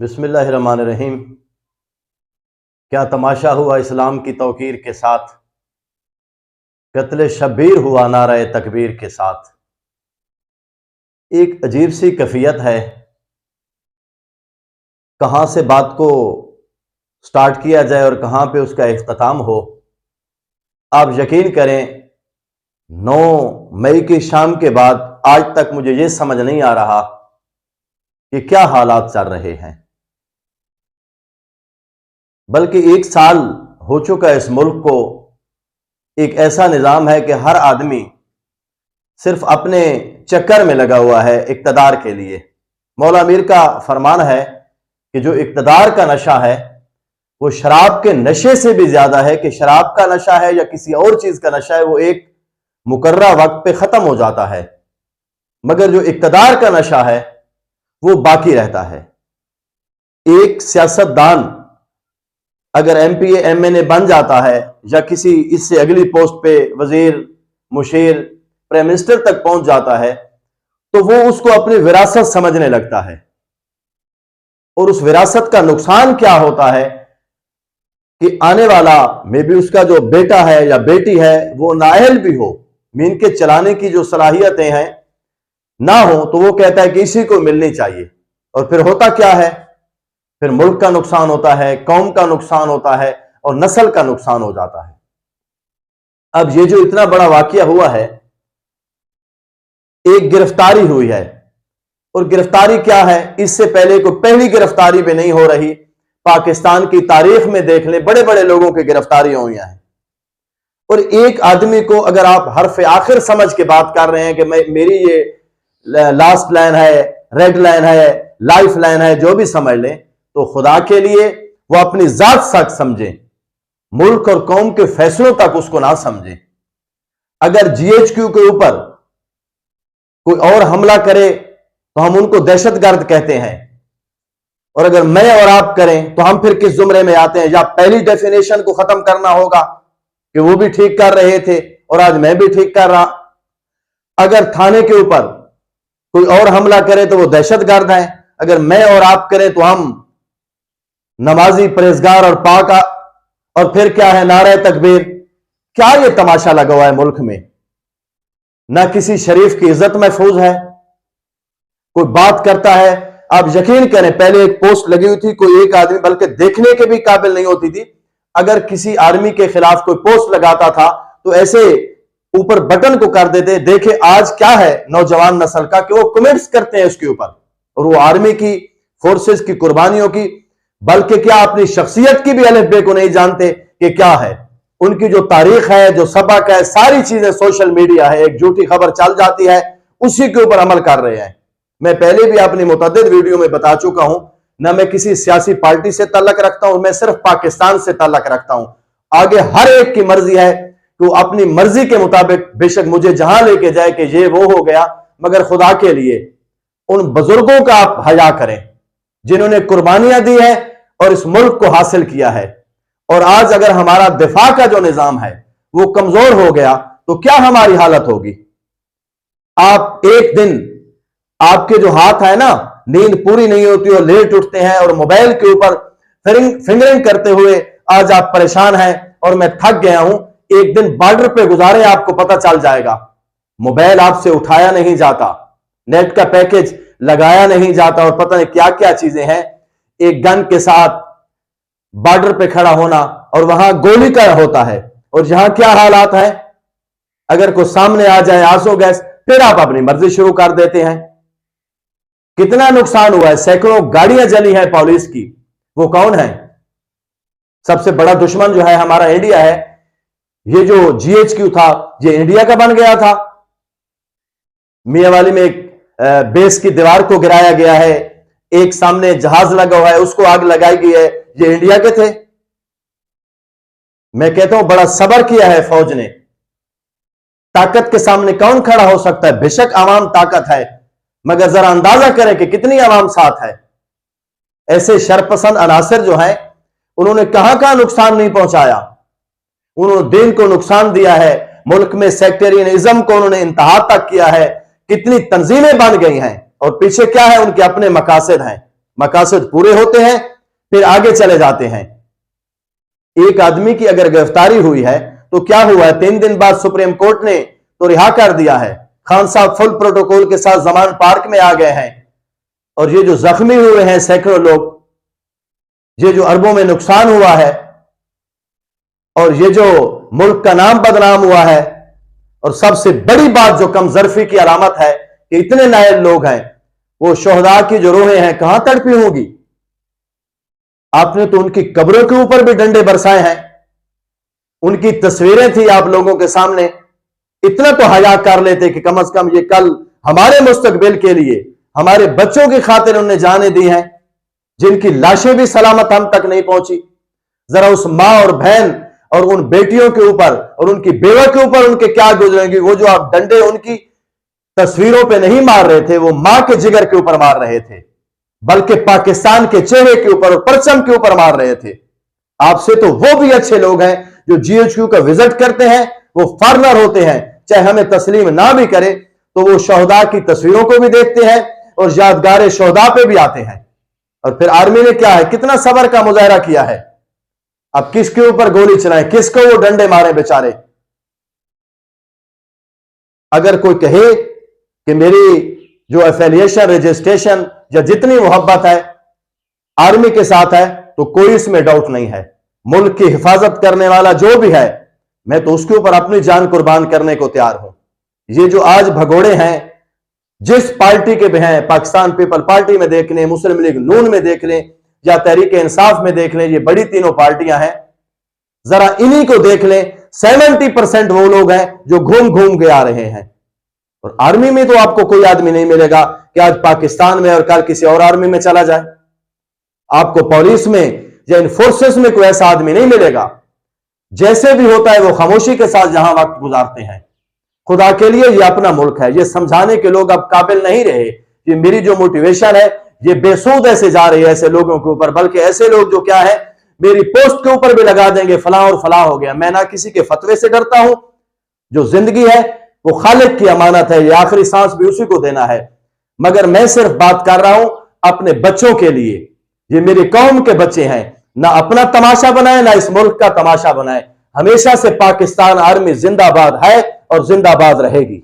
बिस्मिल्लाहिर्रहमानिर्रहीम। क्या तमाशा हुआ इस्लाम की तौकीर के साथ, कत्ल शब्बीर हुआ नारे तकबीर के साथ। एक अजीब सी कैफियत है, कहाँ से बात को स्टार्ट किया जाए और कहाँ पे उसका इख्तिताम हो। आप यकीन करें, 9 मई की शाम के बाद आज तक मुझे ये समझ नहीं आ रहा कि क्या हालात चल रहे हैं। बल्कि 1 साल हो चुका है इस मुल्क को। एक ऐसा निज़ाम है कि हर आदमी सिर्फ अपने चक्कर में लगा हुआ है इक़्तिदार के लिए। मौला अमीर का फरमान है कि जो इक़्तिदार का नशा है वो शराब के नशे से भी ज्यादा है, कि शराब का नशा है या किसी और चीज का नशा है, वो एक मुकर्रर वक्त पे खत्म हो जाता है, मगर जो इक़्तिदार का नशा है वो बाकी रहता है। एक सियासतदान अगर एमपी एमएनए बन जाता है या किसी इससे अगली पोस्ट पे वजीर, मुशीर, प्राइम मिनिस्टर तक पहुंच जाता है, तो वो उसको अपनी विरासत समझने लगता है। और उस विरासत का नुकसान क्या होता है कि आने वाला में भी उसका जो बेटा है या बेटी है वो नाअहल भी हो, मीन के चलाने की जो सलाहियतें हैं ना हो, तो वो कहता है कि इसी को मिलनी चाहिए। और फिर होता क्या है, फिर मुल्क का नुकसान होता है, कौम का नुकसान होता है और नस्ल का नुकसान हो जाता है। अब ये जो इतना बड़ा वाकया हुआ है, एक गिरफ्तारी हुई है, और गिरफ्तारी क्या है, इससे पहले को पहली गिरफ्तारी भी नहीं हो रही। पाकिस्तान की तारीख में देख लें, बड़े बड़े लोगों की गिरफ्तारियां हुई हैं। और एक आदमी को अगर आप हरफ आखिर समझ के बात कर रहे हैं कि मेरी ये लास्ट लाइन है, रेड लाइन है, लाइफ लाइन है, जो भी समझ लें, तो खुदा के लिए वो अपनी जात तक समझें, मुल्क और कौम के फैसलों तक उसको ना समझें। अगर जीएचक्यू के ऊपर कोई और हमला करे तो हम उनको दहशतगर्द कहते हैं, और अगर मैं और आप करें तो हम फिर किस जुमरे में आते हैं। या पहली डेफिनेशन को खत्म करना होगा कि वो भी ठीक कर रहे थे और आज मैं भी ठीक कर रहा। अगर थाने के ऊपर कोई और हमला करे तो वो दहशतगर्द है, अगर मैं और आप करें तो हम नमाजी, परहेजगार और पाक। और फिर क्या है, नारे तकबीर। क्या ये तमाशा लगा हुआ है मुल्क में, ना किसी शरीफ की इज्जत महफूज है। कोई बात करता है, आप यकीन करें, पहले एक पोस्ट लगी हुई थी, कोई एक आदमी बल्कि देखने के भी काबिल नहीं होती थी, अगर किसी आर्मी के खिलाफ कोई पोस्ट लगाता था तो ऐसे ऊपर बटन को कर देते, देखे आज क्या है नौजवान नस्ल का, कि वो कमेंट्स करते हैं उसके ऊपर। और वो आर्मी की फोर्सेस की कुर्बानियों की, बल्कि क्या अपनी शख्सियत की भी अलफ बे को नहीं जानते कि क्या है उनकी जो तारीख है, जो सबक है, सारी चीजें सोशल मीडिया है, एक झूठी खबर चल जाती है, उसी के ऊपर अमल कर रहे हैं। मैं पहले भी अपनी मुतअद्दिद वीडियो में बता चुका हूं, ना मैं किसी सियासी पार्टी से ताल्लुक रखता हूं, मैं सिर्फ पाकिस्तान से ताल्लुक रखता हूं। आगे हर एक की मर्जी है कि वो अपनी मर्जी के मुताबिक बेशक मुझे जहां लेके जाए कि ये वो हो गया, मगर खुदा के लिए उन बुजुर्गों का आप हया करें जिन्होंने कुर्बानियां दी है और इस मुल्क को हासिल किया है। और आज अगर हमारा दिफा का जो निजाम है वो कमजोर हो गया तो क्या हमारी हालत होगी। आप एक दिन आपके जो हाथ है ना, नींद पूरी नहीं होती और लेट उठते हैं और मोबाइल के ऊपर फिंगरिंग करते हुए आज आप परेशान हैं और मैं थक गया हूं, एक दिन बॉर्डर पे गुजारे, आपको पता चल जाएगा। मोबाइल आपसे उठाया नहीं जाता, नेट का पैकेज लगाया नहीं जाता, और पता नहीं क्या क्या चीजें हैं। एक गन के साथ बॉर्डर पे खड़ा होना, और वहां गोली का होता है, और जहां क्या हालात है, अगर कोई सामने आ जाए आंसू गैस, फिर आप अपनी मर्जी शुरू कर देते हैं। कितना नुकसान हुआ है, सैकड़ों गाड़ियां जली हैं पुलिस की। वो कौन है? सबसे बड़ा दुश्मन जो है हमारा इंडिया है। ये जो जीएचक्यू था ये इंडिया का बन गया था। मियांवाली में एक बेस की दीवार को गिराया गया है, एक सामने जहाज लगा हुआ है उसको आग लगाई गई है, ये इंडिया के थे। मैं कहता हूं बड़ा सब्र किया है फौज ने। ताकत के सामने कौन खड़ा हो सकता है? बेशक आवाम ताकत है, मगर जरा अंदाजा करें कि कितनी आवाम साथ है। ऐसे शरपसंद अनासर जो हैं उन्होंने कहां कहां नुकसान नहीं पहुंचाया। उन्होंने दिन को नुकसान दिया है, मुल्क में सेक्टेरियनिज्म को उन्होंने इंतहा तक किया है। कितनी तंजीमें बन गई हैं और पीछे क्या है, उनके अपने मकासद हैं। मकासद पूरे होते हैं, फिर आगे चले जाते हैं। एक आदमी की अगर गिरफ्तारी हुई है तो क्या हुआ है, 3 दिन बाद सुप्रीम कोर्ट ने तो रिहा कर दिया है। खान साहब फुल प्रोटोकॉल के साथ जमान पार्क में आ गए हैं, और ये जो जख्मी हुए हैं सैकड़ों लोग, ये जो अरबों में नुकसान हुआ है, और ये जो मुल्क का नाम बदनाम हुआ है, और सबसे बड़ी बात जो कमजरफी की अलामत है कि इतने नायल लोग हैं, वो शोहदा की जो रूहें हैं कहां तड़पी होंगी। आपने तो उनकी कब्रों के ऊपर भी डंडे बरसाए हैं, उनकी तस्वीरें थी आप लोगों के सामने। इतना तो हया कर लेते कि कम से कम ये कल हमारे मुस्तकबिल के लिए, हमारे बच्चों की खातिर उन्हें जाने दी हैं, जिनकी लाशें भी सलामत हम तक नहीं पहुंची। जरा उस मां और बहन और उन बेटियों के ऊपर और उनकी बेवा के ऊपर उनके क्या गुजरेंगी। वो जो आप डंडे उनकी तस्वीरों पे नहीं मार रहे थे, वो मां के जिगर के ऊपर मार रहे थे, बल्कि पाकिस्तान के चेहरे के ऊपर और परचम के ऊपर मार रहे थे। आपसे तो वो भी अच्छे लोग हैं जो GHQ का विजिट करते हैं, वो फॉरनर होते हैं, चाहे हमें तस्लीम ना भी करें तो वो शोहदा की तस्वीरों को भी देखते हैं और यादगार शोहदा पे भी आते हैं। और फिर आर्मी ने क्या है, कितना सब्र का मुजाहरा किया है। अब किसके ऊपर गोली चलाएं, किसको वो डंडे मारे बेचारे। अगर कोई कहे कि मेरी जो एफिलिएशन, रजिस्ट्रेशन या जितनी मोहब्बत है आर्मी के साथ है, तो कोई इसमें डाउट नहीं है। मुल्क की हिफाजत करने वाला जो भी है, मैं तो उसके ऊपर अपनी जान कुर्बान करने को तैयार हूं। ये जो आज भगोड़े हैं, जिस पार्टी के भी हैं, पाकिस्तान पीपल पार्टी में देख लें, मुस्लिम लीग नून में देख लें, या तहरीक इंसाफ में देख लें, ये बड़ी तीनों पार्टियां हैं, जरा इन्हीं को देख लें। 70% वो लोग हैं जो घूम घूम के आ रहे हैं। और आर्मी में तो आपको कोई आदमी नहीं मिलेगा कि आज पाकिस्तान में और कल किसी और आर्मी में चला जाए। आपको पुलिस में या इन फोर्सेस में कोई ऐसा आदमी नहीं मिलेगा। जैसे भी होता है वो खामोशी के साथ जहां वक्त गुजारते हैं। खुदा के लिए ये अपना मुल्क है, ये समझाने के लोग अब काबिल नहीं रहे कि मेरी जो मोटिवेशन है ये बेसूद ऐसे जा रही है ऐसे लोगों के ऊपर, बल्कि ऐसे लोग जो क्या है मेरी पोस्ट के ऊपर भी लगा देंगे फलां और फलां हो गया। मैं ना किसी के फतवे से डरता हूं। जो जिंदगी है वो खालिक की अमानत है, ये आखिरी सांस भी उसी को देना है। मगर मैं सिर्फ बात कर रहा हूं अपने बच्चों के लिए। ये मेरी कौम के बच्चे हैं, ना अपना तमाशा बनाए ना इस मुल्क का तमाशा बनाए। हमेशा से पाकिस्तान आर्मी जिंदाबाद है और जिंदाबाद रहेगी।